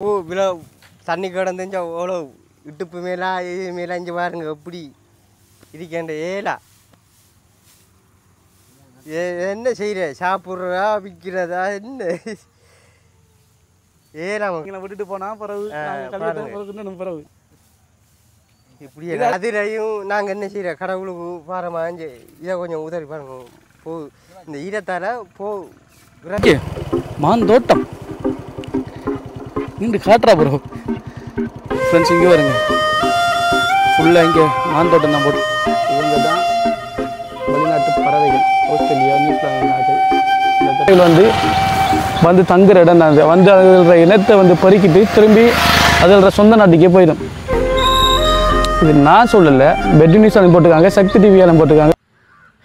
ஓ இவ்வளோ தண்ணி கிடந்துச்சா எவ்வளோ இடுப்பு மேலா இது மேலே இங்கே பாருங்க எப்படி இருக்கேன் ஏலா என்ன செய்கிற சாப்பிட்றதா விற்கிறதா என்ன ஏலா விட்டுட்டு போனால் பிறகு பிறகு இப்படி அதிலையும் நாங்கள் என்ன செய்கிற கடவுளுக்கு பாரமாக இதை கொஞ்சம் உதவி பாருங்க போ இந்த ஈரத்தால் போ மாந்தோட்டம் நின்று காட்டுறா ப்ரோ ஃப்ரெண்ட்ஸ் இங்கே வருங்க ஃபுல்லாக இங்கே மாந்தோட்டம் தான் போட்டு இவங்க தான் வெளிநாட்டு பறவைகள் ஆஸ்திரேலியா நியூசிலாந்து நாட்கள் இந்த பறவைகள் வந்து தங்குற இடம் தான் வந்து அதோட இனத்தை வந்து பறிக்கிட்டு திரும்பி அதோட சொந்த நாட்டுக்கே போயிடும். இது நான் சொல்லலை, பெட் நியூஸ் போட்டிருக்காங்க, சக்தி டிவியாலும் போட்டிருக்காங்க.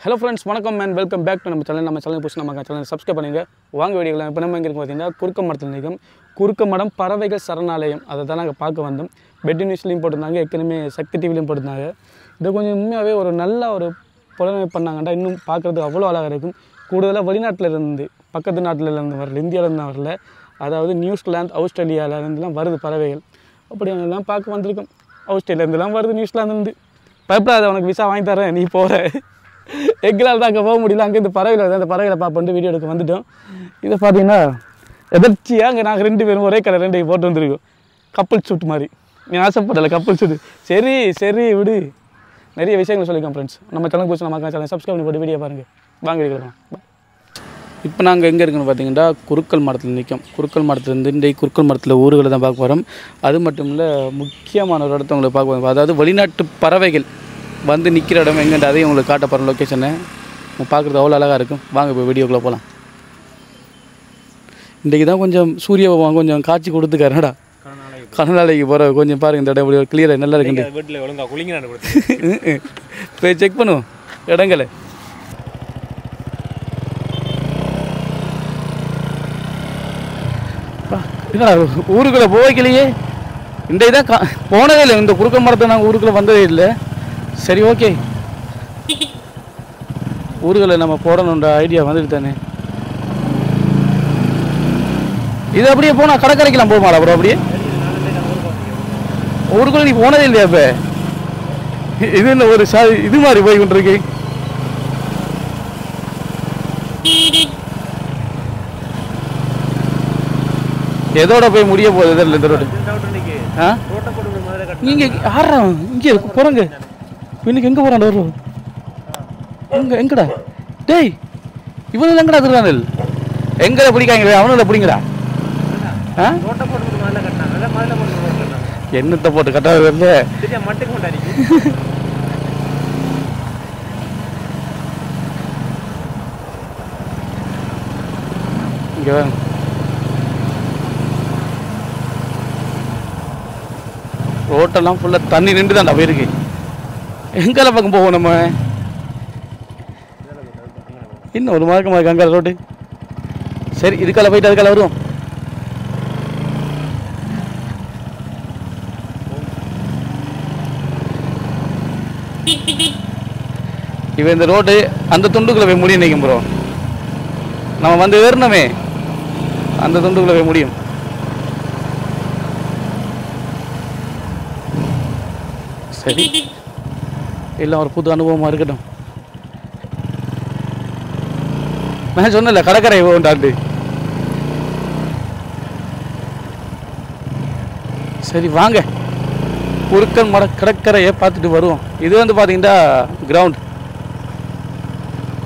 ஹலோ ஃப்ரெண்ட்ஸ், வணக்கம் மேன், வெல்கம் பேக் டு நம்ம சேனல் புதுசு நம்ம சேனல் சப்ஸ்கிரைப் பண்ணுங்க. வாங்க வீடியோவில் இப்போ நம்ம எங்கே இருக்கும் பார்த்தீங்கன்னா குறுக்கமடத்தில் நிற்கும் குறுக்கமடம் பறவைகள் சரணாலயம். அதை தான் நாங்கள் பார்க்க வந்தோம். பெட் நியூஸ்லையும் போட்டிருந்தாங்க, ஏற்கனவே சக்தி டிவிலையும் போட்டிருந்தாங்க. இதை கொஞ்சம் உண்மையாகவே ஒரு நல்ல ஒரு புலமை பண்ணாங்கண்டா இன்னும் பார்க்குறதுக்கு அவ்வளோ அழகாக இருக்கும். கூடுதலாக வெளிநாட்டில் இருந்து பக்கத்து நாட்டில் இருந்து வரல, இந்தியாவிலேருந்து வரல, அதாவது நியூசிலாந்து ஆஸ்திரேலியாவிலேருந்துலாம் வருது பறவைகள். அப்படி அங்கெல்லாம் பார்க்க வந்திருக்கோம். ஆஸ்திரேலியாவிலேருந்துலாம் வருது, நியூசிலாந்துலேருந்து. பயப்படாத, உனக்கு விசா வாங்கி தரேன், நீ போகிற. எங்களால் தான் அங்கே போக முடியல. அங்கே இந்த பறவைகளை அந்த பறவைகளை பார்ப்போம் வீடியோ எடுக்க வந்துவிட்டோம். இதை பார்த்தீங்கன்னா எதர்ச்சியாக அங்கே நாங்கள் 2 பேரும் ஒரே கலர் 2 போட்டு வந்துருக்கோம். கப்பல் சூட் மாதிரி. நீ ஆசைப்படலை கப்பல் சூட்டு. சரி சரி விடு, நிறைய விஷயங்கள் சொல்லியிருக்கோம் ஃப்ரெண்ட்ஸ். நம்ம சேனல் பிடிச்சி நம்ம சேனல் சப்ஸ்கிரைப் பண்ணி போட்டு வீடியோ பாருங்கள். வாங்க எடுக்கலாம். இப்போ நாங்கள் எங்கே இருக்குன்னு பார்த்தீங்கன்னா குறுக்கல் மரத்தில் நிற்கும். குறுக்கல் மரத்துலேருந்து இன்றைக்கு குறுக்கல் மரத்தில் ஊர்களை தான் பார்க்க போகிறோம். அது மட்டும் இல்லை, முக்கியமான ஒரு இடத்த உங்களுக்கு பார்க்க போகிறோம். அதாவது வெளிநாட்டு பறவைகள் வந்து நிற்கிற இடம் எங்கேண்டு அதையும் உங்களுக்கு காட்ட போகிற லொக்கேஷனை பார்க்குறது அவ்வளோ அழகாக இருக்கும். வாங்க இப்போ வீடியோக்குள்ளே போகலாம். இன்றைக்கி தான் கொஞ்சம் சூரிய பகவான் கொஞ்சம் காட்சி கொடுத்துக்காருடா. கனநாளைக்கு போகிற கொஞ்சம் பாருங்கள், இந்த இடம் கிளியராக நல்லா இருக்குண்டு. வீட்டில் ஒழுங்காக குளிங்க போய் செக் பண்ணுவோம் இடங்களை. ஊருக்குள்ளே போய்க்கலையே, இன்றைக்கு தான் போனதே இல்லை. இந்த குறுக்க மரத்தை நாங்கள் ஊருக்குள்ளே வந்ததே இல்லை. சரி, ஓகே, ஊர்களை நம்ம போடணுன்ற ஐடியா வந்துட்டு தானே. இது அப்படியே போனால் கடற்கரைக்கெல்லாம் போகுமாடா அப்புறம்? அப்படியே ஊருக்குள்ளே நீ போனதே இல்லையா? இப்போ இது என்ன ஒரு இது மாதிரி போய் கொண்டிருக்கு. எதோட போய் முடிய போகுது இதில் இந்த ரோடு? நீங்க ஆறா இங்கே போகிறாங்க. இன்னைக்கு எங்கே போகிறான் ரோடு? எங்கடா டேய், இவனு எங்கடா திருவானல்? எங்களை பிடிக்காங்க, அவனுங்களை பிடிங்கடா. என்னத்தை போட்டு கட்டாது இல்லை. இங்கே ரோட்டெல்லாம் ஃபுல்லாக தண்ணி நின்று தான்டா போயிருக்கு. எங்கால பக்கம் போவோம் நம்ம? இன்னும் ஒரு மார்க்கமாக இருக்கு அங்கே ரோட்டு. சரி, இதுக்கால போயிட்டு அதுக்கால வருவோம். இவன் இந்த ரோடு அந்த துண்டுக்குள்ளே போய் முடியும் நினைக்கும் ப்ரோ. நம்ம வந்து ஏறணுமே, அந்த துண்டுக்குள்ளே போய் முடியும். சரி, எல்லாம் ஒரு புது அனுபவமாக இருக்கட்டும். நான் சொன்னல கடற்கரை போண்டாண்டு. சரி வாங்க, குறுக்கல் மட கடற்கரையை பார்த்துட்டு வருவோம். இது வந்து பார்த்தீங்கன்னா கிரவுண்ட்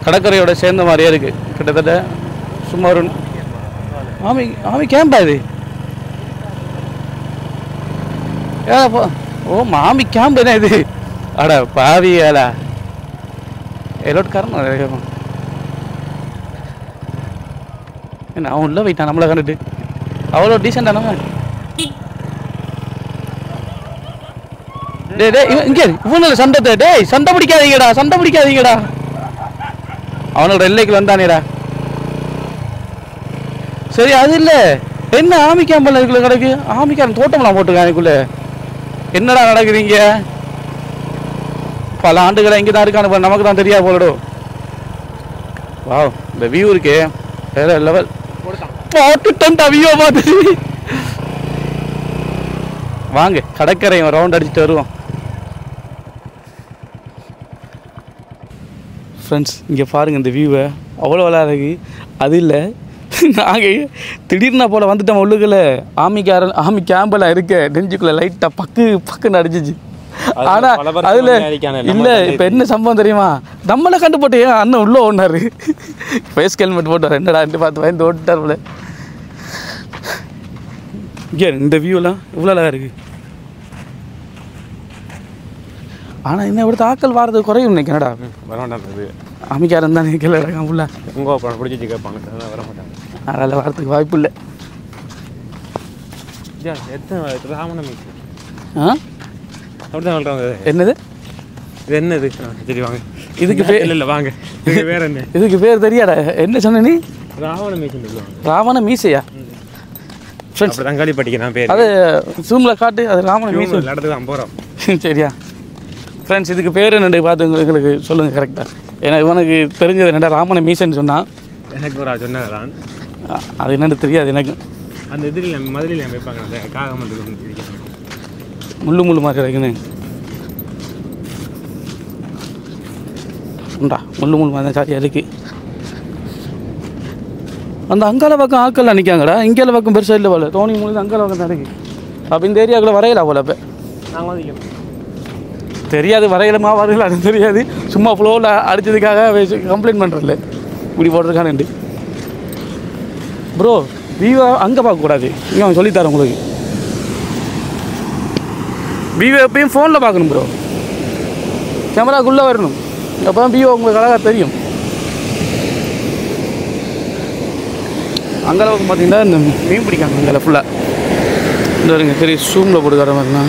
கடற்கரையோட சேர்ந்த மாதிரியே இருக்குது. கிட்டத்தட்ட சும்மா ஒரு ஆமி கேம்பா இது? ஏப்போ, ஓ மாமி கேம்ப் என்ன இது? அட பாவியாலா, எல்லோட்டு காரணம் என்ன அவன் உள்ள போயிட்டான் நம்மளை கண்டுட்டு. அவ்வளோ டீசெண்டானவங்க. டே டே இங்கே இவனு சண்டை. டேய் சண்டை பிடிக்காதீங்கடா. அவனோட எல்லைக்கு வந்தானேடா. சரி, அது இல்லை, என்ன ஆமி கேம்பெல்லாம் இருக்குல்ல கிடக்கு. ஆமிக்காரன் தோட்டம்லாம் போட்டுருக்கான் அதுக்குள்ள. என்னடா நடக்குதுங்க? பல ஆண்டுகளை இங்கே தான் இருக்கானு நமக்கு தான் தெரியாது போலடோ. வா, இந்த வியூ இருக்கே வேற லெவல். போட்டுட்டா வியூவை பார்த்து வாங்க கடற்கரையும் ரவுண்ட் அடிச்சுட்டு வருவோம். ஃப்ரெண்ட்ஸ் இங்கே பாருங்கள் இந்த வியூவை அவ்வளோ நல்லா இருக்கு. அது இல்லை நாங்கள் திடீர்னு போல் வந்துட்டோம் உள்ளுக்குள்ள ஆமி கேம்பெல்லாம் இருக்க நெஞ்சுக்குள்ளே லைட்டாக பக்குன்னு அடிச்சிச்சு. ஆனால் அதில் இல்லை இப்போ என்ன சம்பவம் தெரியுமா, நம்மளை கண்டு போட்டு ஏன் அண்ணன் உள்ளே ஓடினார், ஃபேஸ் ஹெல்மெட் போட்டார், என்னடான்ட்டு பார்த்து பயந்து ஓட்டார்ல. இங்கே இந்த வியூலாம் இவ்வளோ அழகாக இருக்குது. ஆனால் என்ன இவ்வளோ தாக்கல் வாரது குறையும் நினைக்கிறேன்டா. வரமாட்டாங்க அமைக்காரன் தான் நிற்கல ஃபுல்லா உங்க பிடிச்சி கேட்பாங்க, வர மாட்டாங்க. அதனால் வரத்துக்கு வாய்ப்பு இல்லை. ராமன மீன் அப்படிதான் சொல்கிறாங்க. என்னது இது என்னது சரி வாங்க. இதுக்கு பேர் இல்லை வாங்க, வேற என்ன இதுக்கு பேர் தெரியாடா. என்ன சொன்ன நீ? ராவண மீசை சொல்லுவாங்க. ராவண மீசையா? ஃப்ரெண்ட்ஸ் தங்காளி படிக்கிறேன் பேர். அது ஜூமில் காட்டு. அது ராவண மீசை நடத்துக்கு 50 ரூபா. சரியா ஃப்ரெண்ட்ஸ் இதுக்கு பேர் என்னென்று பார்த்து எங்களுக்கு சொல்லுங்கள் கரெக்டாக. ஏன்னா இவனுக்கு தெரிஞ்சது என்னடா ராமனை மீசைன்னு சொன்னான். எனக்கு ஒரு சொன்னதான் அது என்னென்னு தெரியாது எனக்கு. அந்த இதில் மதுரையில் வைப்பாங்க அந்த காகம் முள்ளு மாதிரி இருக்குன்னு உண்டா முள்ளு மாதிரி தான் சாரியாக இருக்குது. அந்த அங்கால பக்கம் ஆக்கெல்லாம் நிற்காங்கடா. இங்கேல பக்கம் பெருசாக இல்லை போல. தோணி முள்ளு அங்கால பக்கம் தான் இருக்குது. அப்போ இந்த ஏரியாவுக்குள்ள வரையலா போல. இப்போ நாங்கள் தெரியாது வரையலமா வரையலான்னு தெரியாது. சும்மா ஃப்ளோவில் அடித்ததுக்காக கம்ப்ளைண்ட் பண்ணுறதில்ல. இப்படி போட்டிருக்கானுண்டு ப்ரோ. விவோ அங்கே பார்க்கக்கூடாது. இங்கே அவன் சொல்லித்தரேன் உங்களுக்கு. விவோ எப்பயும் ஃபோனில் பார்க்கணும் ப்ரோ. கேமராக்குள்ளே வரணும். அப்போ தான் விவோ உங்களுக்கு அழகாக தெரியும். அங்களவுக்கு பார்த்தீங்கன்னா இந்த மீன் பிடிக்காங்க அங்கே ஃபுல்லாக. இந்த வருங்க சரி சூமில் போட்டுக்கிற மாதிரினா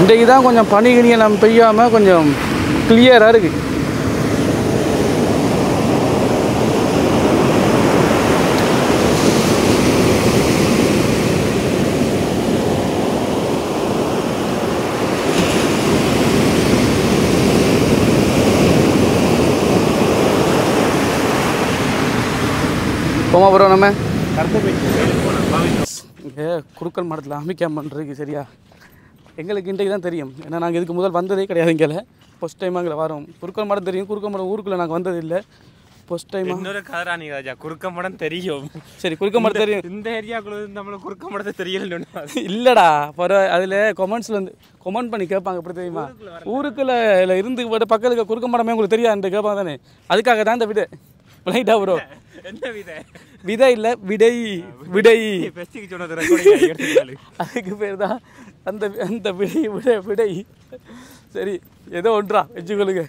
இன்றைக்கு தான் கொஞ்சம் பனிகினியெல்லாம் பெய்யாமல் கொஞ்சம் கிளியராக இருக்குது. போமா ப்ரோ நம்ம இங்கே குறுக்கல் மடத்தில் அமைக்காமல் இருக்கு. சரியா எங்களுக்கு இன்றைக்கு தான் தெரியும். ஏன்னா நாங்கள் இதுக்கு முதல் வந்ததே கிடையாது. இங்கே ஃபஸ்ட் டைம் அங்கே வரோம். குறுக்கல் மடம் தெரியும். குறுக்கல் மடம் ஊருக்குள்ளே நாங்கள் வந்தது இல்லை. First time. இன்னொரு கதராணி ராஜா குறுக்க மடம் தெரியும். சரி குறுக்க மடம் தெரியும். இந்த ஏரியாக்குள்ள நம்மளுக்கு குறுக்க மடத்தை தெரியல இல்லைடா. பரவ அதில் கொமெண்ட்ஸில் வந்து கொமெண்ட் பண்ணி கேட்பாங்க. எப்படி தெரியுமா, ஊருக்குள்ளே இருந்து பக்கத்துக்கு குறுக்க மடமே உங்களுக்கு தெரியாது கேட்பாங்க தானே. அதுக்காக தான் இந்த விடை ரைட்டா ப்ரோ. என்ன விதை? விதை இல்லை விடை. விடை சொன்னது அதுக்கு பேர் தான் அந்த அந்த விடை விடை விடை. சரி ஏதோ ஒன்றா வச்சுக்கொள்ளுங்க.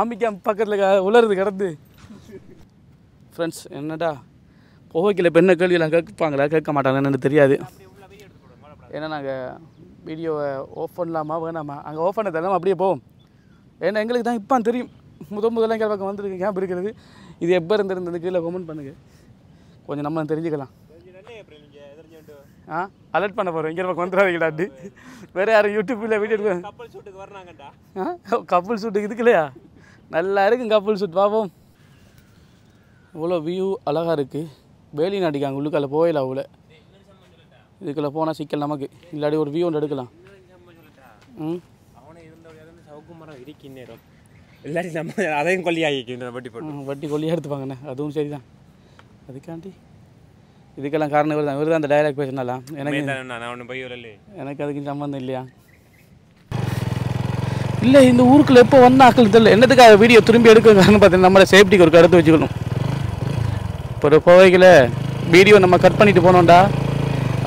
ஆமிக்காம பக்கத்தில் உலருது கிடந்து. ஃப்ரெண்ட்ஸ் என்னடா புகைக்கில் இப்போ என்ன கேள்வியெல்லாம் கேட்பாங்களா கேட்க மாட்டாங்க என்னென்னு தெரியாது. ஏன்னா நாங்கள் வீடியோவை ஆஃப் பண்ணலாமா வேணாமா, அங்கே ஆஃப் பண்ண தரலாமா அப்படியே போவோம். ஏன்னா எங்களுக்கு தான் இப்போ தெரியும். முதல்ல எங்கள் பக்கம் வந்துருக்கு கேம்ப் இருக்கிறது. இது எப்போ இருந்திருந்தது கீழே கமெண்ட் பண்ணுங்கள். கொஞ்சம் நம்ம தெரிஞ்சுக்கலாம். அலர்ட் பண்ண போகிறோம். இங்கே பக்கம் வந்துடாதீங்கடாட்டு. வேறு யாரும் யூடியூப்பில் வீடியோ எடுக்க கப்பல் ஷூட்டுக்கு வர்றாங்கடா. கப்பல் ஷூட்டுக்கு இதுக்கு இல்லையா? நல்லா இருக்கும் கப்பல் ஷூட். பார்ப்போம். இவ்வளோ வியூ அழகாக இருக்குது. வேலி நாட்டிக்காங்க உள்ளுக்கால போயில அவ்வளோ. இதுக்குள்ளே போனால் சிக்கல் நமக்கு. இல்லாடி ஒரு வியூ ஒன்று எடுக்கலாம். எல்லாரும் நம்ம அதையும் கொல்லியாகி வட்டி கொல்லியாக எடுத்துப்பாங்கண்ணே. அதுவும் சரி தான். அதுக்காண்டி இதுக்கெல்லாம் காரணம் இவர் தான். இவர் தான் அந்த டைலாக் பேசினாலாம். எனக்கு அதுக்கு சம்மந்தம் இல்லையா? இல்லை இந்த ஊருக்குள்ள எப்போ வந்த ஆக்கள் தெரியல. என்னத்துக்காக வீடியோ திரும்பி எடுக்கிறதுன்னு பார்த்தீங்கன்னா நம்மளை சேஃப்டிக்கு ஒரு கருத்து வச்சுக்கணும். இப்போ ஒரு கோவைக்கில் வீடியோ நம்ம கட் பண்ணிட்டு போனோம்டா,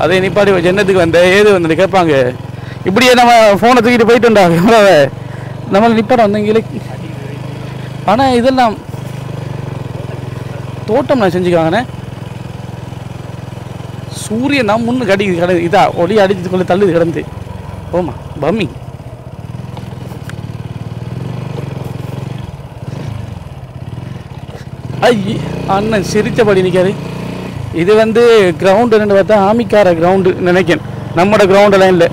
அதை நிப்பாடி என்னத்துக்கு வந்த ஏது வந்து கேட்பாங்க. இப்படியே நம்ம ஃபோனை தூக்கிட்டு போயிட்டோம்டா கேமராவை நம்மளை நிப்பாட வந்தவங்களே. ஆனால் இதெல்லாம் தோட்டம் நான் செஞ்சுக்காங்கண்ணே. சூரியன் தான் முன்னு கடிக்குது இதா ஒளி அடிச்சதுக்குள்ளே தள்ளுது கிடந்து. ஓமா பம்மி. அண்ணன் சிரித்தபடி நிற்காரு. இது வந்து கிரவுண்டு ரெண்டு பார்த்தா ஆமிக்கார கிரவுண்டு நினைக்கிறேன். நம்மளோட கிரவுண்டெல்லாம் இல்லை,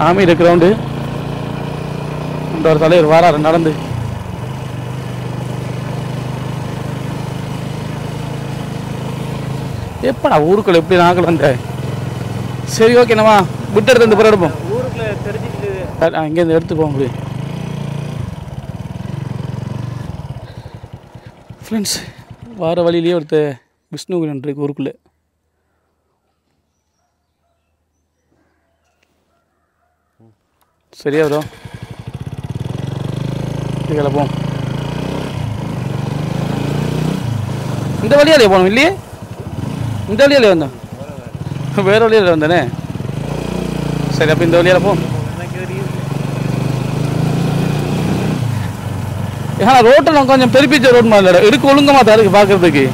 ஆமியோட கிரவுண்டு. அந்த ஒரு தலைவர் வாராரு நடந்து. எப்படா ஊருக்குள்ள எப்படி நாங்கள் வந்த? சரி ஓகே, நம்ம விட்டு எடுத்து இந்த பிறகு எடுப்போம். ஊருக்குள்ள தெரிஞ்சுக்கிட்டு இங்கேருந்து எடுத்து போக முடியும். ஃப்ரெண்ட்ஸ், வார வழியிலேயே ஒருத்தர் விஷ்ணுகுரன் இருக்கு ஊருக்குள்ளே. சரியா ப்ரோ? இதுல போம். இந்த வழியாலே போகணும் இல்லையே? இந்த வழியாலே வந்தோம், வேற வழியில் வந்தானே. சரி, அப்போ இந்த வழியால் போம். ஏன்னா ரோட்டில் கொஞ்சம் பெருப்பிச்ச ரோட் மாதிரி இல்லை, இருக்கு ஒழுங்கமாக தான் இருக்குது பார்க்குறதுக்கு.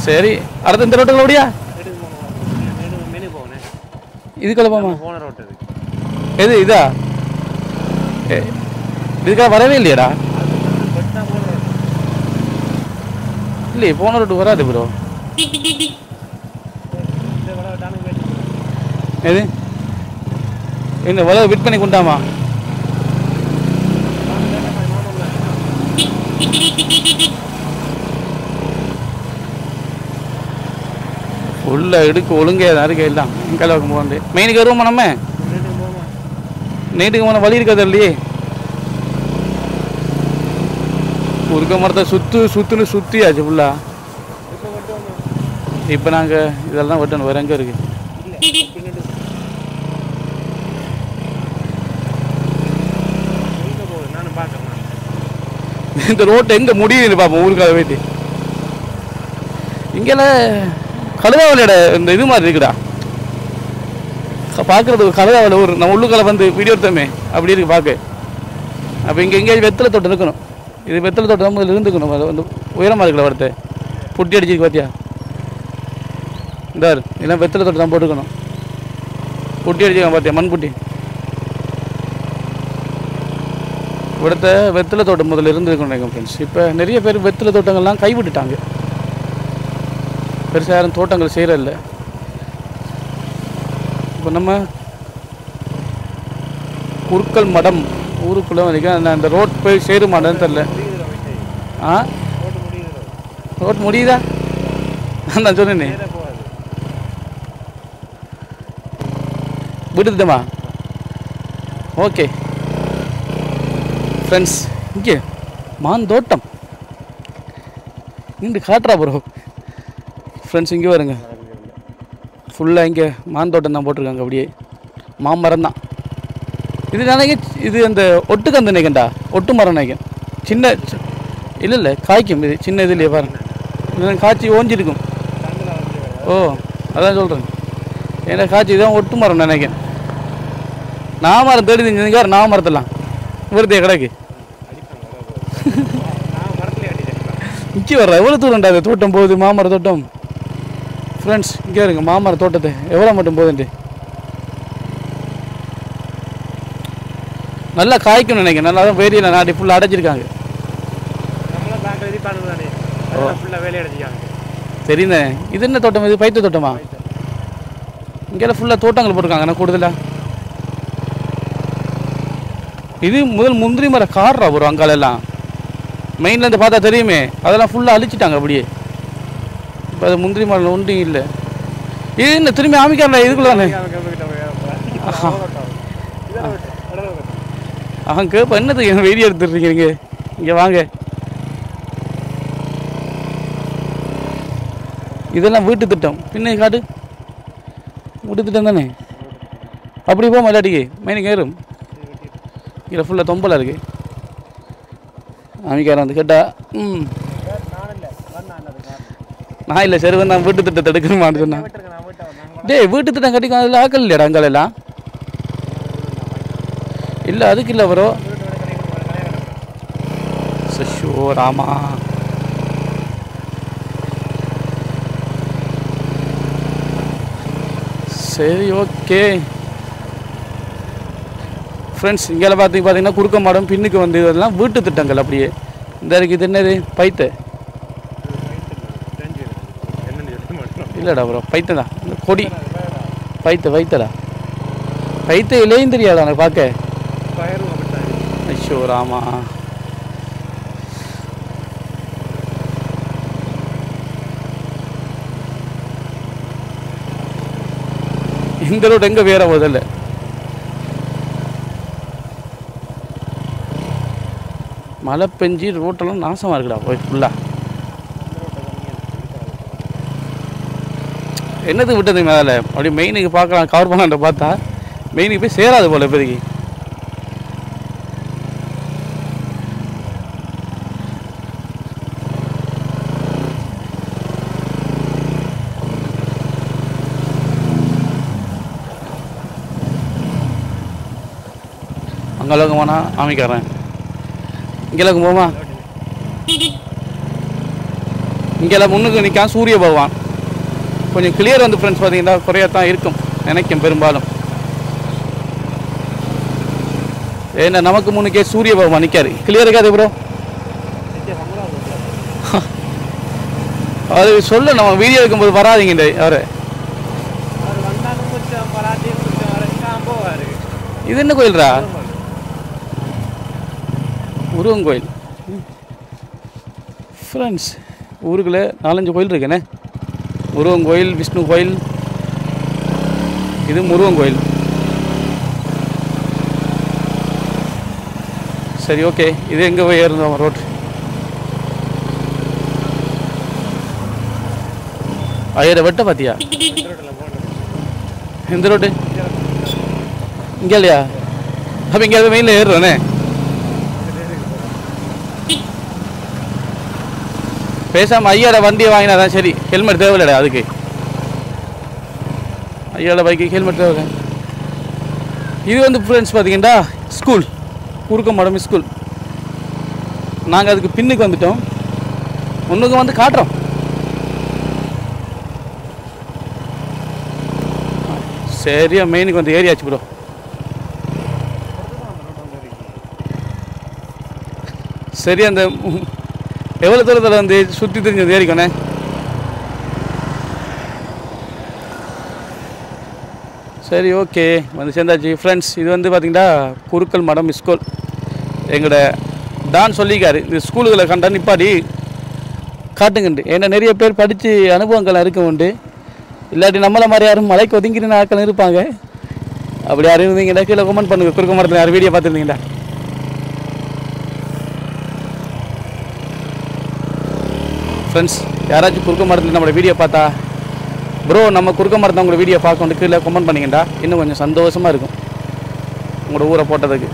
சரி, அடுத்த இந்த ரோட்டில் ஓடியா இதுக்குள்ள போமா? எது இதா? இதுக்காக வரவே இல்லையாடா? இல்லையே, போன ரோட்டு வராது ப்ரோ. எது என்ன வளவு விட் பண்ணி கொண்டாமா? உள்ள எடுக்க ஒழுங்கே தான் இருக்கு எல்லாம். இங்கெல்லாம் போகண்டு மெயினுக்கு வருவோமா? நம்ம நைட்டுக்கு போன வழி இருக்காது இல்லையே. குறுக்க மரத்தை சுற்றியாச்சு ஃபுல்லாக. இப்போ நாங்கள் இதெல்லாம் வெட்டணும். வேறு எங்கே இருக்குது? இந்த ரோட்டை எங்கே முடியுதுன்னு பார்ப்போம். ஊருக்காக போயிட்டு இங்கெல்லாம் கழுதாவலையோட இந்த இது மாதிரி இருக்குடா பார்க்குறது. கழுதாவலை ஊர் நம்ம உள்ளுக்கால வந்து வீடியோ எடுத்தோமே அப்படி இருக்கு பார்க்க. அப்போ இங்கே எங்கேயாச்சும் வெத்தலை தோட்டம் இருக்கணும். இது வெத்தலை தோட்டம் தான் முதல்ல இருந்துக்கணும். அது வந்து உயரமாக இருக்குல்ல, வரத்தை புட்டி அடிச்சிருக்கு பார்த்தியா? இந்த இதெல்லாம் வெத்தலை தோட்டம் தான் போட்டுக்கணும். புட்டி அடிச்சிருக்கான் பார்த்தியா? மண் புட்டி. இவிடத்த வெத்தலை தோட்டம் முதல்ல இருந்துருக்கணும் எங்கள் ஃப்ரெண்ட்ஸ். இப்போ நிறைய பேர் வெத்தலை தோட்டங்கள்லாம் கைவிட்டுட்டாங்க. பெருசாக யாரும் தோட்டங்கள் செய்கிறதில்ல. இப்போ நம்ம குறுக்கல் மடம் ஊருக்குள்ளே வரைக்கும் அந்த ரோட் போய் சேருமான்னு தெரில. ஆ, ரோட் முடியுதா? நான் சொன்னேனே விடுதுமா. ஓகே ஃப்ரெண்ட்ஸ், இங்கே மாந்தோட்டம் இங்கே காட்டுறா ப்ரோ. ஃப்ரெண்ட்ஸ் இங்கே வருங்க, ஃபுல்லாக இங்கே மாந்தோட்டம் தான் போட்டிருக்காங்க. அப்படியே மாமரம் தான் இது. நினைக்க இது அந்த ஒட்டுக்கந்து நினைக்கண்டா, ஒட்டு மரம் நினைக்கும். சின்ன இல்லை காய்க்கும். இது சின்ன இதுலையே பாருங்க, இது காய்ச்சி ஓஞ்சிருக்கும். ஓ, அதான் சொல்கிறேன். ஏன்னா காய்ச்சி இதுதான் ஒட்டு மரம் நினைக்கேன். நாமரம் தேடி செஞ்சுங்க. நாமரத்தெல்லாம் விருதைய கிடக்கு. இங்கே வர்ற எவ்வளோ தூரம்டா அது தோட்டம் போகுது, மாமர தோட்டம். ஃப்ரெண்ட்ஸ் இங்கே இருங்க, மாமர தோட்டத்தை எவ்வளோ மட்டும் போகுதுன்ட்டு. நல்லா காய்க்கணும்னு நினைக்கிறேன். நல்லா தான் வேரியல நாட்டி ஃபுல்லாக அடைச்சிருக்காங்க. தெரியுங்க. இது என்ன தோட்டம்? இது பைத்த தோட்டமா? இங்கெல்லாம் ஃபுல்லாக தோட்டங்கள் போட்டிருக்காங்க கூடுதலாக. இது முதல் முந்திரி மரம் காடுறா வரும் அங்காலெல்லாம். மெயின்லேருந்து பார்த்தா தெரியுமே, அதெல்லாம் ஃபுல்லாக அழிச்சிட்டாங்க அப்படியே. இப்போ அது முந்திரி மரம் ஒன்றும் இல்லை. இது என்ன திரும்பி ஆமிக்காரா? இதுக்குள்ள தானே கேட்ப என்னதுக்கு என் வெறி எடுத்துடுறீங்க? இங்கே வாங்க. இதெல்லாம் வீட்டு திட்டம். பின்ன காட்டு வீட்டு திட்டம் தானே. அப்படி போமா இல்லாட்டிக்கு மெயினுக்கு ஏறும். இதில் ஃபுல்லாக தொம்பலாக இருக்குது. அமிக்காரன் வந்து கேட்டா நான் இல்லை சரி நான் வீட்டு திட்டத்தை எடுக்கணுமான்னு சொன்னேன். டேய் வீட்டு திட்டம் கட்டிக்கும். அதில் ஆக்கல் இல்லையாடா அங்காலெல்லாம்? இல்லை அதுக்கு இல்லை ப்ரோ. சஷோ ராமா. சரி ஓகே ஃப்ரெண்ட்ஸ், இங்கே பார்த்தீங்கன்னா குறுக்க மாடம் பின்னுக்கு வந்து இதெல்லாம் வீட்டு திட்டங்கள். அப்படியே இந்த இருக்குது. இது என்னது? பைத்த இல்லைடா ப்ரோ, பைத்த தான். இந்த கொடி பைத்தடா. பைத்த இலையும் தெரியாதா எனக்கு பார்க்க? ஐயோ ராமா. இந்த ரோடு எங்கே வேற முதல்ல மழை பெஞ்சி ரோட்டெல்லாம் நாசமாக இருக்குடா போய் ஃபுல்லாக. என்னது விட்டது மேலே அப்படியே மெயினுக்கு பார்க்கலாம் கவர் பண்ணான்ற பார்த்தா மெயினுக்கு போய் சேராது போல இப்போதைக்கு. அங்கெல்லாம் போனா அமைக்கிறேன். இங்கெல்லாம் போமா இங்கெல்லாம் முன்னுக்கு நிற்கான் சூரிய பகவான். கொஞ்சம் கிளியர் வந்து ஃப்ரெண்ட்ஸ் பார்த்தீங்கன்னா குறையத்தான் இருக்கும் நினைக்கும் பெரும்பாலும். ஏன்னா நமக்கு முன்னுக்கே சூரிய பகவான் நிற்காரு. கிளியர் இருக்காது ப்ரோ. அது சொல்ல நம்ம வீடியோ எடுக்கும்போது வராதிங்க அவரு. இது என்ன கோயில்ரா? முருகன் கோயில் ஃப்ரெண்ட்ஸ். ஊருக்குள்ளே 4-5 கோயில் இருக்குண்ணே. முருகன் கோயில், விஷ்ணு கோயில், இது முருகன் கோயில். சரி ஓகே. இது எங்கே போய் ஏறணும் ரோட்? ஐயரை வெட்ட பார்த்தியா? எந்த ரோட்டு? இங்கே இல்லையா? அப்போ இங்கே மெயினில் ஏறுறோண்ணே. பேசாமல் ஐயாவோட வண்டியை வாங்கினா தான் சரி. ஹெல்மெட் தேவையில்லடா அதுக்கு. ஐயாவோட பைக்கு ஹெல்மெட் தேவை. இது வந்து ஃப்ரெண்ட்ஸ் பார்த்தீங்கன்னா ஸ்கூல், குறுக்கமடம் ஸ்கூல். நாங்கள் அதுக்கு பின்னுக்கு வந்துட்டோம். முன்னுக்கு வந்து காட்டுறோம். சரியா மெயினுக்கு வந்து ஏரியாச்சு ப்ரோ. சரி அந்த எவ்வளோ தூரத்தில் வந்து சுற்றி தெரிஞ்சது ஏறிக்கோண்ணே. சரி ஓகே வந்து சேர்ந்தாச்சு ஃப்ரெண்ட்ஸ். இது வந்து பார்த்திங்கன்னா குறுக்கல் மடம் ஸ்கூல். எங்களோட டான் சொல்லிக்காரு இந்த ஸ்கூலுகளை கண்டா நிப்பாடி காட்டுங்கண்டு. ஏன்னா நிறைய பேர் படித்து அனுபவங்கள் இருக்க உண்டு. இல்லாட்டி நம்மளை மாதிரி யாரும் மலைக்கு ஒதுங்கின ஆட்கள் இருப்பாங்க. அப்படி யாரும் இருந்தீங்கன்னா கீழே கமெண்ட் பண்ணுங்கள். குறுக்க மரத்தில் யாரும் வீடியோ பார்த்துருந்தீங்களா? ஃப்ரெண்ட்ஸ் யாராச்சும் குறுக்க மரத்தில் நம்மளோட வீடியோ பார்த்தா ப்ரோ நம்ம குறுக்க மரத்தில் உங்களோட வீடியோ பார்க்க கீழே கமெண்ட் பண்ணிங்கண்டா இன்னும் கொஞ்சம் சந்தோஷமாக இருக்கும். உங்களோட ஊரை போட்டதுக்கு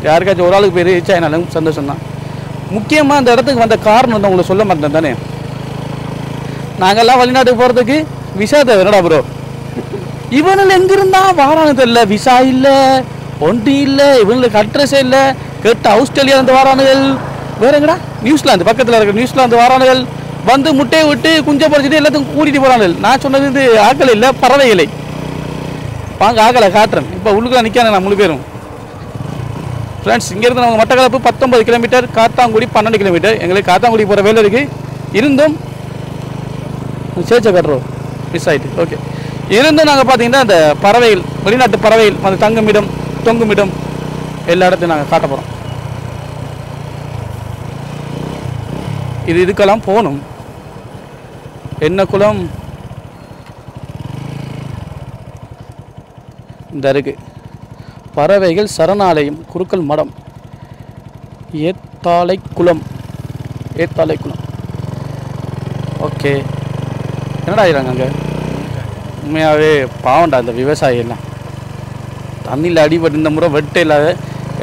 யாருக்காச்சும் ஒரு ஆளுக்கு போய் ரீச் ஆகினாலும் சந்தோஷம் தான். முக்கியமாக அந்த இடத்துக்கு வந்த காரணம் தான் உங்களுக்கு சொல்ல மாட்டேன் தானே. நாங்கள்லாம் வெளிநாட்டுக்கு போகிறதுக்கு விசா தேவை. என்னடா ப்ரோ இவனில் எங்கிருந்தா வாரானது இல்லை, விசா இல்லை, ஒன்றும் இல்லை, இவனுக்கு அட்ரஸே இல்லை. கேட்ட ஆஸ்திரேலியா வந்து வாரானுகள், வேற எங்கடா நியூசிலாந்து பக்கத்தில் இருக்கிற நியூசிலாந்து வாரானுகள் வந்து முட்டையை விட்டு குஞ்சை பறிச்சுட்டு எல்லாத்தையும் கூட்டிகிட்டு போகிறானுகள். நான் சொன்னது இது ஆக்கள் இல்லை, பறவைகளை. வாங்க ஆக்களை காட்டுறேன். இப்போ உள்ளுக்கு நிற்கானே நான் முழு பேரும். ஃப்ரெண்ட்ஸ் இங்கேருந்து நமக்கு மட்டக்களப்பு 19 கிலோமீட்டர், காத்தாங்குடி 12 கிலோமீட்டர். எங்களுக்கு காத்தாங்குடி போகிற வேலை இருக்குது. இருந்தும் சேர்ச்சை கட்டுறோம் மிஸ் ஆகிட்டு. ஓகே இருந்தும் நாங்கள் பார்த்தீங்கன்னா அந்த பறவைகள், வெளிநாட்டு பறவைகள் அந்த தங்குமிடம் தொங்குமிடம் எல்லா இடத்தையும் நாங்கள் காட்ட போகிறோம். இதுக்கெல்லாம் போகணும். என்ன குளம் இந்த இருக்கு. பறவைகள் சரணாலயம், குறுக்கல் மடம், ஏத்தாலை குளம். ஏத்தாலை குளம். ஓகே என்னடா ஆகிறாங்க அங்கே? உண்மையாகவே பாவண்டா இந்த விவசாயி எல்லாம். தண்ணியில் அடிபட்டு இந்த முறை வெட்டை இல்லாத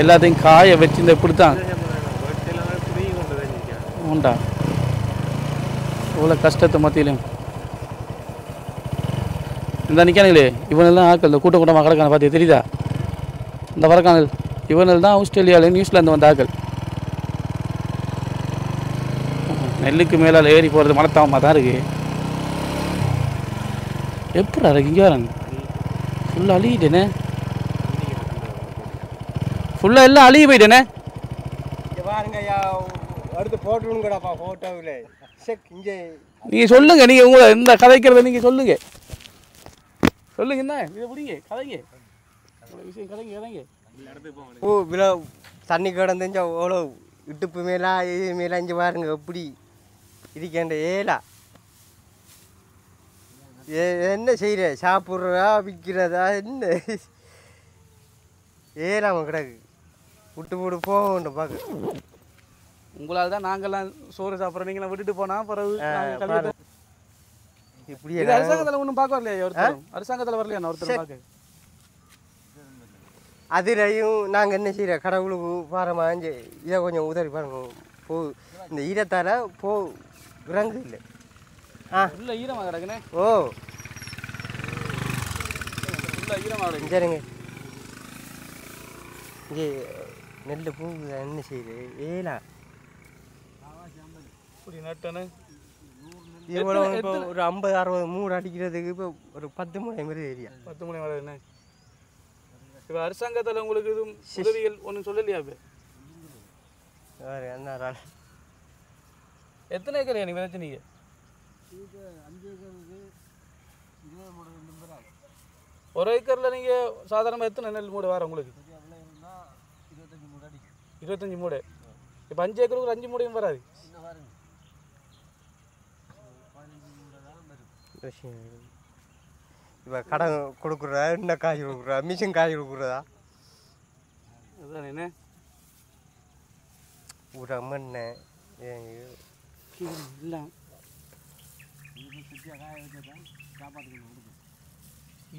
எல்லாத்தையும் காய வச்சு இந்த இப்படித்தான் உண்டா இவ்வளோ கஷ்டத்தை மத்தியிலும் இந்த நிற்கானுங்களே இவனெல்லாம் ஆக்கள். இந்த கூட்டம் கூட்டமாக கிடக்கான பார்த்து தெரியுதா? இந்த வரக்கானல் இவனில் தான் ஆஸ்திரேலியாவில் நியூசிலாந்து வந்த ஆக்கள். நெல்லுக்கு மேலால் ஏறி போகிறது மனத்தாமமாக தான் இருக்குது. எப்படா இருக்கு இங்கே வராங்க? ஃபுல்லாக அழுகிட்டேனே, ஃபுல்லாக எல்லாம் அழுகி போயிட்டேனே. அடுத்து போட்டுருங்கடாப்பா ஃபோட்டோவில். இங்கே நீங்கள் சொல்லுங்கள், நீங்கள் உங்களை இந்த கதைக்கிறத நீங்கள் சொல்லுங்கள் சொல்லுங்க. என்ன இதை பிடிங்க கதைங்க, விஷயம் கதைங்க கதைங்க. ஓ இவ்வளோ தண்ணி கிடந்துச்சா எவ்வளோ இடுப்பு மேலா இது மேலே இங்கே பாருங்க எப்படி இருக்கேன். ஏலா என்ன செய்கிற சாப்பிட்றதா விற்கிறதா என்ன ஏறாம கிடக்கு விட்டு போட்டு போக வேண்டும் பார்க்க. உங்களால் தான் நாங்கள்லாம் சோறு சாப்பிட்றோம், நீங்களாம் விட்டுட்டு போனால் பிறகு இப்படி அரசாங்கத்தில் ஒன்றும் பார்க்க வரலையா ஒருத்தர்? அரசாங்கத்தில் வரலையா ஒருத்தர் பார்க்க? அதுலையும் நாங்கள் என்ன செய்கிற கடவுளுக்கு பாரமாக இதை கொஞ்சம் உதவி பாருங்க போ. இந்த ஈரத்தால் போ இறங்கு இல்லை. இல்லை ஈரமாக கிடக்குண்ணே. ஓ இல்லை ஈரமாக கிடக்கு. சரிங்க இங்கே நெல் பூ என்ன செய்யுது ஏலா இப்படி நட்டனு இவ்வளோ இப்போ ஒரு 50-60 மூடு அடிக்கிறதுக்கு இப்போ ஒரு 10 முனை மாதிரி ஏரியா. 10 முனை வர என்ன இப்போ அரசாங்கத்தில் உங்களுக்கு இது உதவிகள் ஒன்றும் சொல்லலையா? இப்போ என்ன நாள் எத்தனை ஏக்கர் நீங்கள் விதைச்சினீங்க? 5 ஏக்கருக்கு 20 மூடு ஒரு ஏக்கரில் நீங்கள் சாதாரணமாக எத்தனை நெல் மூடு வர உங்களுக்கு? 25 மூடு அடி. 25 மூடு. இப்போ 5 ஏக்கருக்கு ஒரு 5 மூடையும் வராது. இப்போ கடன் கொடுக்குறதா என்ன காய் கொடுக்குறா மிஷின் காய் கொடுக்குறதா அதுதான் என்ன ஒரு மண்ணை இல்லை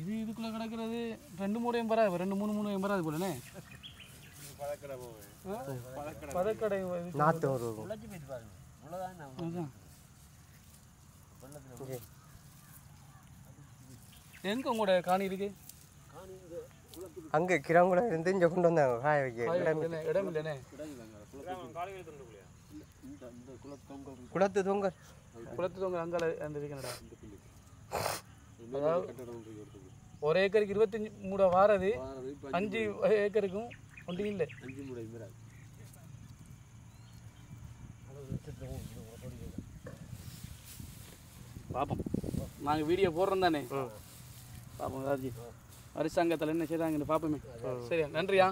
இது இதுக்குள்ளே கிடக்கிறது 2 மூடையும் வராது, 2-3 மூடையும் வராது போலண்ணே. பதக்கடை நாற்று ஒரு எங்கே உங்களோட காணி இருக்கு? அங்கே கிராங்குளம் இருந்து இங்கே கொண்டு வந்தாங்க காய வைக்க இடம் இல்லைண்ணே. குளத்து தொங்கல் குளத்து தொங்கல் அங்கால அந்த இருக்கேன்டா. ஒரு ஏக்கருக்கு 25 மூடை வாரது, 5 ஏக்கருக்கும் ஒன்றும் இல்லை. 5 மூடை பார்ப்போம். நாங்கள் வீடியோ போடுறோம் தானே, பார்ப்போம். ராஜி அரசாங்கத்தில் என்ன செய்கிறாங்கன்னு பார்ப்போமே. சரியா, நன்றியா.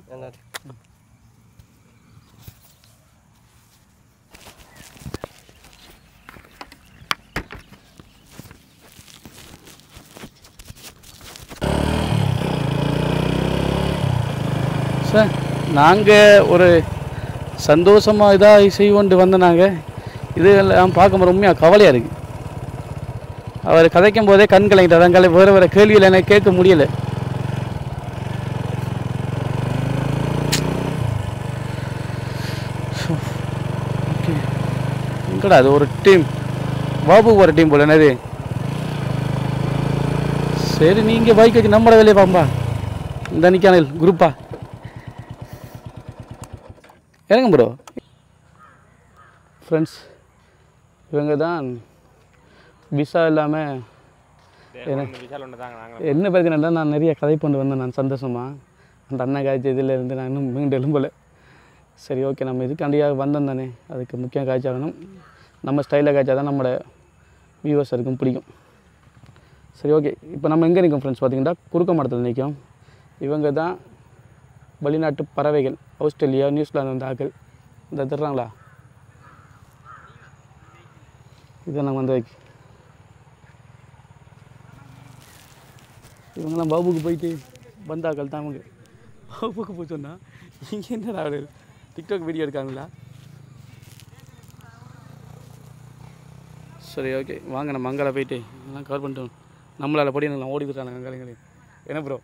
சார் நாங்கள் ஒரு சந்தோஷமாக இதாக செய்வோன்ட்டு வந்தோம். நாங்கள் இதெல்லாம் பார்க்கும்போது உண்மையாக கவலையாக இருக்குது. அவர் கதைக்கும் போதே கண் கலங்கிட்டார். அங்கே வேறு வேறு கேள்வியில் எனக்கு கேட்க முடியலை. ஓகே எங்கடா அது ஒரு டீம், பாபு ஒரு டீம் போல என்னது. சரி நீங்கள் பைக் வச்சு நம்மளோட வேலையை பாம்பா. இந்த நிக்கானல் குரூப்பா இறங்க ப்ரோ. ஃப்ரெண்ட்ஸ் இவங்க தான் விசா இல்லாமல் என்ன பிரச்சனை. நான் நிறைய கதை கொண்டு வந்தேன் நான் சந்தோஷமாக. அந்த அண்ணன் காய்ச்சி இதிலேருந்து நான் இன்னும் மீண்டு எழும்பலை. சரி ஓகே, நம்ம இதுக்காண்டியாக வந்தோம் தானே, அதுக்கு முக்கியம் காய்ச்சாகணும். நம்ம ஸ்டைலில் காய்ச்சா தான் நம்மளோட வியூவர்ஸருக்கும் பிடிக்கும். சரி ஓகே, இப்போ நம்ம எங்கே நிற்கும் ஃப்ரெண்ட்ஸ் பார்த்தீங்கன்னா குறுக்க மரத்தில் நிற்கும். இவங்க தான் வெளிநாட்டு பறவைகள், ஆஸ்திரேலியா நியூசிலாந்து வந்து ஆக்கள். இந்த தர்றாங்களா இதை நாங்கள் வந்து வைக்க. இவங்கெல்லாம் பாபுக்கு போயிட்டு வந்தாக்கள் தான். அவங்க பாபுக்கு போய் சொன்னால் இங்கே என்ன டிக்டாக் வீடியோ எடுக்காங்களா? சரி ஓகே வாங்க, நம்ம அங்கால போயிட்டு எல்லாம் கவர் பண்ணிட்டோம். நம்மளால் படி எல்லாம் ஓடி விட்டுறாங்க அங்காலங்களே. என்ன ப்ரோ?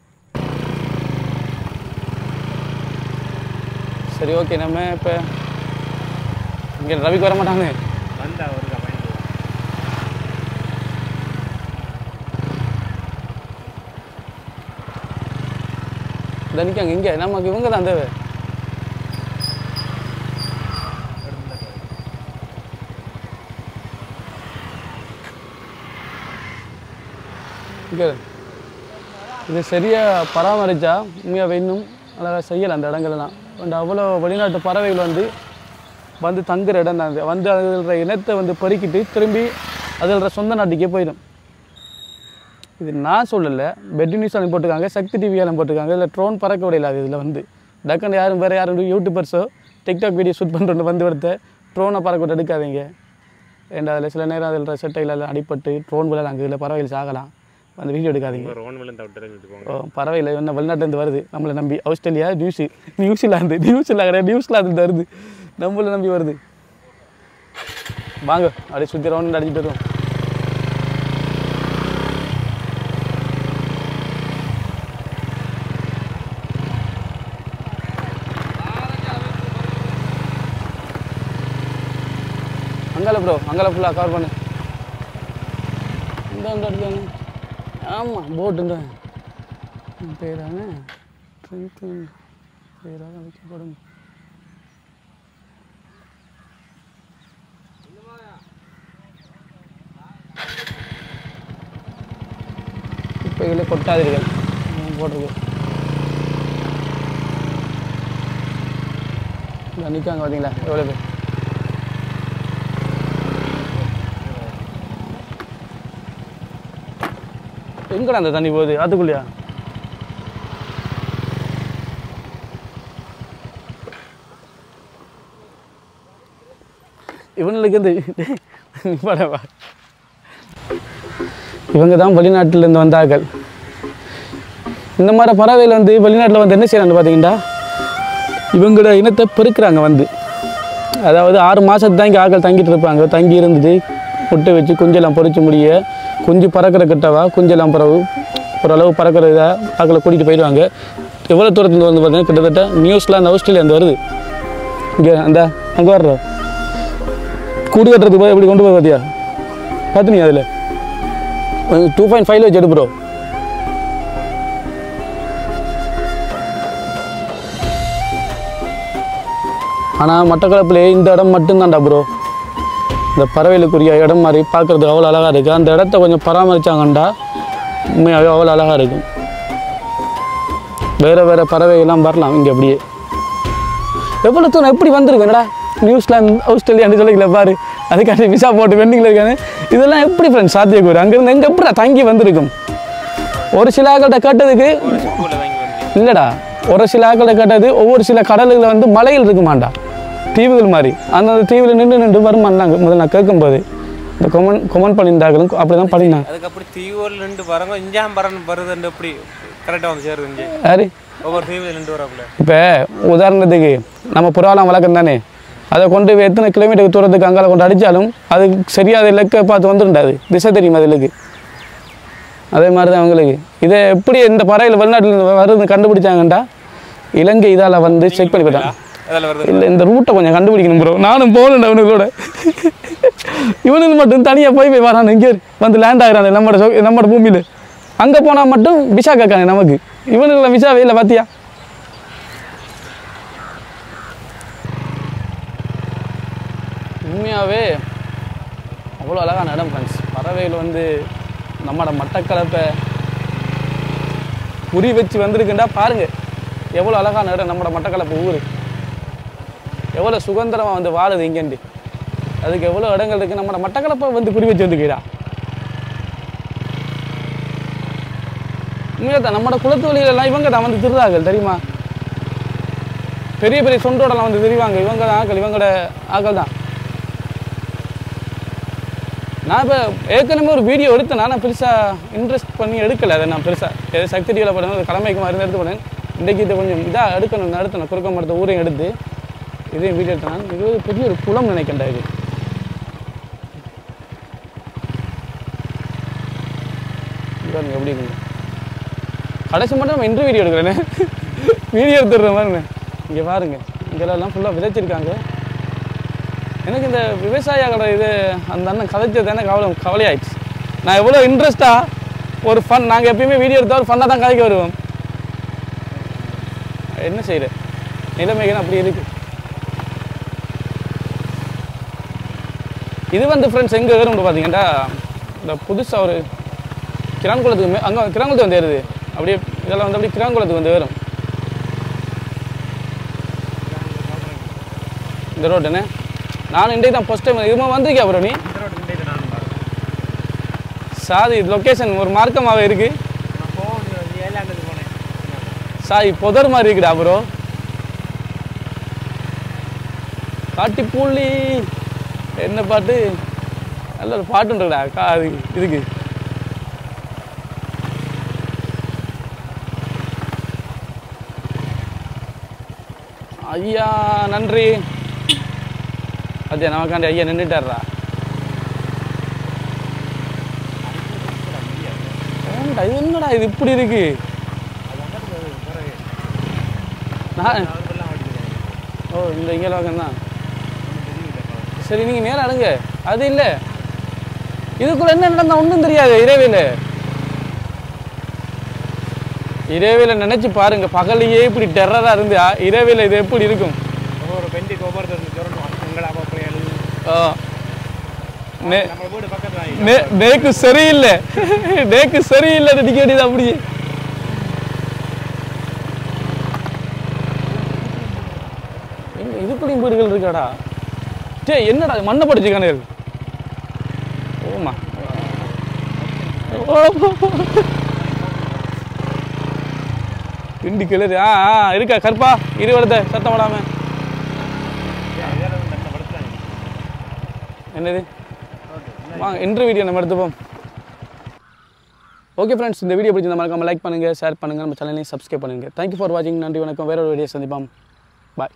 சரி ஓகே, நம்ம இப்போ இங்கே ரவிக்கு வர மாட்டாங்க. தனிக்காங்க இங்கே நமக்கு இவங்க தான் தேவை. இங்கே இது சரியாக பராமரித்தா உண்மையாக இன்னும் அழகாக செய்யலை அந்த இடங்கள்லாம். அண்ட் அவ்வளோ வெளிநாட்டு பறவைகள் வந்து தங்குற இடம் தான். வந்து அதில் இனத்தை வந்து பெருக்கிட்டு திரும்பி அதில் சொந்த நாட்டுக்கே போயிடும். இது நான் சொல்லலை, பெட் நியூஸாலும் போட்டிருக்காங்க, சக்தி டிவியாலும் போட்டிருக்காங்க. இதில் ட்ரோன் பறக்க விடையில்லாது. இதில் வந்து டக்குன்னு யாரும் வேறு யாரும் யூடியூபர்ஸோ டிக்டாக் வீடியோ ஷூட் பண்ணுறோன்னு வந்து ஒருத்த ட்ரோனை பறக்க எடுக்காதீங்க. ஏன்னா அதில் சில நேரம் அதில் செட்டையில் அடிப்பட்டு ட்ரோன் விழாங்க, இதில் பறவைகள் சாகலாம். அந்த வீடியோ எடுக்காதீங்க. பறவையில் என்ன வெளிநாட்டிலேருந்து வருது நம்மளை நம்பி. ஆஸ்திரேலியா, நியூசிலாந்து வருது நம்மளை நம்பி வருது. வாங்க அப்படியே சுற்றி ரவுண்ட் அடிச்சுட்டு வருவோம். அங்கால ப்ரோ, அங்கால ஃபுல்லாக கவர் பண்ணு. இந்த அடிக்காங்க. ஆமாம் போட்டுங்க பேராங்க பேராக வைக்கப்படும். குப்பைகளை கொட்டாதீர்கள் போட்டிருக்கு. இல்லை நிற்காங்க பார்த்தீங்களா எவ்வளோ பேர். எங்கடா அந்த தண்ணி போகுது? அதுக்குள்ளையா? இவனுக்கு வந்து இவங்க தான் வெளிநாட்டிலேருந்து வந்தார்கள். இந்த மாதிரி பறவையில் வந்து வெளிநாட்டில் வந்து என்ன செய்யறாங்க பார்த்தீங்கன்னா, இவங்களோட இனத்தை பெருக்கிறாங்க வந்து. அதாவது 6 மாதத்து தான் இங்கே ஆக்கள் தங்கிட்டு இருப்பாங்க. தங்கி இருந்துட்டு முட்டை வச்சு குஞ்செல்லாம் பொறிச்சு முடிய குஞ்சு பறக்கிற கிட்டவா குஞ்செல்லாம் பறவு ஓரளவு பறக்கிற இதாக ஆக்களை கூட்டிகிட்டு போயிடுவாங்க. எவ்வளோ தூரத்தில் வந்து பார்த்தீங்கன்னா கிட்டத்தட்ட நியூசிலாந்து, ஆஸ்திரேலியாந்து வருது. இங்கே அந்த அங்கே வர்ற கூடு கட்டுறதுக்கு போய் எப்படி கொண்டு போய் பார்த்தியா பார்த்துனீங்க? அதில் 2.5 வச்சு எடு ப்ரோ. ஆனால் மட்டக்களப்பிலே இந்த இடம் மட்டும்தான்டா ப்ரோ இந்த பறவைகளுக்குரிய இடம் மாதிரி பார்க்குறதுக்கு அவ்வளோ அழகாக இருக்குது. அந்த இடத்த கொஞ்சம் பராமரித்தாங்கண்டா உண்மையாகவே அவ்வளோ அழகாக இருக்கும். வேறு வேறு பறவைகள்லாம் வரலாம் இங்கே. அப்படியே எவ்வளோ தூரம் எப்படி வந்திருக்குங்கடா நியூசிலாந்து, ஆஸ்திரேலியான்னு சொல்லிக்கல பாரு. அதுக்காண்டி விசா போட்டு வெண்டிங்கில் இருக்காங்க. இதெல்லாம் எப்படி ஃப்ரெண்ட்ஸ் சாத்தியக்கூறு? அங்கேருந்து எங்கே எப்படி தங்கி வந்திருக்கும்? ஒரு சில ஆக்கள்கிட்ட கேட்டதுக்கு இல்லைடா, ஒரு சில ஆக்கள்கிட்ட கேட்டது ஒவ்வொரு சில கடல்களில் வந்து மலைகள் இருக்குமாண்டா, தீவுகள் மாதிரி. அந்த தீவில் நின்று வருமானாங்க முதல்ல நான் கேட்கும்போது. இந்த கொமன் பண்ணியிருந்தாங்களும் அப்படி தான் பண்ணினாங்க. அதுக்கப்புறம் தீவில் நின்று வரங்க இஞ்சாம் பறன் வருதுன்னு எப்படி கரெக்டாக வந்து சேருது? யாரு ஒவ்வொரு தீவில் நின்று வரக்குள்ள இப்போ உதாரணத்துக்கு நம்ம புறாலாம் வழக்கம் தானே, அதை கொண்டு போய் எத்தனை கிலோமீட்டருக்கு தூரத்துக்கு அங்கால கொண்டு அடித்தாலும் அது சரியாக இலக்கை பார்த்து வந்துருண்டாது, திசை தெரியும் அதுக்கு. அதே மாதிரி தான் அவங்களுக்கு. இதை எப்படி இந்த பறவையில் வெளிநாட்டில் வருது கண்டுபிடிச்சாங்கண்டா, இலங்கை இதால் வந்து செக் பண்ணி போயிட்டாங்க. இல்லை இந்த ரூட்டை கொஞ்சம் கண்டுபிடிக்கணும் ப்ரோ. நானும் போகணுண்டா இவனுங்களோட. இவனுக்கு மட்டும் தனியாக போய் வரான். இங்கே வந்து லேண்ட் ஆகிறான் நம்மளோட பூமியில். அங்கே போனால் மட்டும் விசா கேட்காங்க நமக்கு. இவனுக்குள்ள விசாவே இல்லை பார்த்தியா? உண்மையாகவே அவ்வளோ அழகான இடம் ஃப்ரெண்ட்ஸ். பறவைகள் வந்து நம்மளோட மட்டக்களப்பை குறி வச்சு வந்திருக்குண்டா பாருங்கள். எவ்வளோ அழகான இடம் நம்மளோட மட்டக்களப்பு ஊர். எவ்வளோ சுதந்திரமாக வந்து வாழுது இங்கேண்டு. அதுக்கு எவ்வளோ இடங்கள் இருக்குது. நம்மளோட மட்டக்களப்பை வந்து குறி வச்சு வந்துக்கிறா. உண்மையாக தான் நம்மளோட குளத்து வழியிலெல்லாம் இவங்க தான் வந்து திருறார்கள் தெரியுமா? பெரிய பெரிய சொண்டோடலாம் வந்து தெரிவாங்க. இவங்க தான் ஆக்கள், இவங்களோட ஆக்கள் தான். நான் இப்போ ஏற்கனவே ஒரு வீடியோ எடுத்தேன். நான் பெருசாக இன்ட்ரெஸ்ட் பண்ணி எடுக்கலை. அதை நான் பெருசாக சக்தி டிவியில் போடணும், ஒரு கடமைக்கு மாதிரி எடுத்து போனேன். இன்றைக்கி இதை கொஞ்சம் இதாக எடுக்கணும் எடுத்தேன். குறுக்க மரத்தை ஊரையும் எடுத்து இதையும் வீடியோ எடுத்தேன். நான் இது பெரிய ஒரு குளம் நினைக்கின்றா. இது பாருங்க எப்படி இருக்குங்க. கடைசி மட்டும் நம்ம இன்டர்வியூ வீடியோ எடுக்கிறேன்னு வீடியோ எடுத்துடுற மாதிரி. இங்கே பாருங்க, இங்கெல்லாம் ஃபுல்லாக விதைச்சிருக்காங்க. எனக்கு இந்த விவசாயிகளோட இது அந்த அண்ணன் கதைச்சது தானே கவலையாயிடுச்சு. நான் எவ்வளோ இன்ட்ரெஸ்ட்டாக ஒரு ஃபன், நாங்கள் எப்பயுமே வீடியோ எடுத்தால் ஒரு ஃபன்னாக தான் கதைக்க வருவோம். என்ன செய்கிற நிலைமைகள் அப்படி இருக்குது. இது வந்து ஃப்ரெண்ட்ஸ் எங்கே வரும்னு பார்த்தீங்கன்னா, இந்த புதுசாக ஒரு கிராங்குளத்துக்கு அங்கே கிராங்குளத்துக்கு வந்து ஏறுது. அப்படியே இதெல்லாம் வந்து அப்படியே கிராங்குளத்துக்கு வந்து வரும் இந்த ரோட்டுன்னு. நான் இன்றைக்கு தான் ஃபஸ்ட் டைம் இதுமா வந்திருக்கேன். அப்புறம் நீ சாதி லொக்கேஷன் ஒரு மார்க்கமாகவே இருக்குது. சாதி புதர் மாதிரி இருக்குடா ப்ரோ. காட்டிப்புள்ளி என்ன பாட்டு? நல்ல ஒரு பாட்டுன்றா அது இதுக்கு. ஐயா நன்றி. அதே நமக்காண்டி ஐயா நின்றுட்டாரா? இது என்னடா இது இப்படி இருக்கு? ஓ இந்த இங்கே வாக்கம் தான். சரி நீங்கள் நேரம் அடங்க. அது இல்லை, இதுக்குள்ள என்ன நடந்தா ஒன்றும் தெரியாது. இரவில் நினைச்சு பாருங்க. பகலையே இப்படி டெரரா இருந்து இரவில் இது எப்படி இருக்கும்? நேக்கு சரியில்லை, நேக்கு சரியில்லை. அடிக்க வேண்டியது அப்படியே. இதுக்குள்ளேயும் வீடுகள் இருக்காடா? சே என்னடா மண்ணை படிச்சுக்கானே. ஓமா கிண்டி கிளறு. இருக்கா கருப்பா? இருவரத சத்தம் விடாம. என்னது வாங்க இன்ட்ரு வீடியோ நம்ம எடுத்துப்போம். ஓகே ஃப்ரெண்ட்ஸ், இந்த வீடியோ பிடிச்சிருந்தா மறக்காம லைக் பண்ணுங்கள், ஷேர் பண்ணுங்கள், நம்ம சேனலையும் சப்ஸ்கிரைப் பண்ணுங்கள். தேங்க்யூ ஃபார் வாட்சிங். நன்றி, வணக்கம். வேற ஒரு வீடியோ சந்திப்போம். பாய்.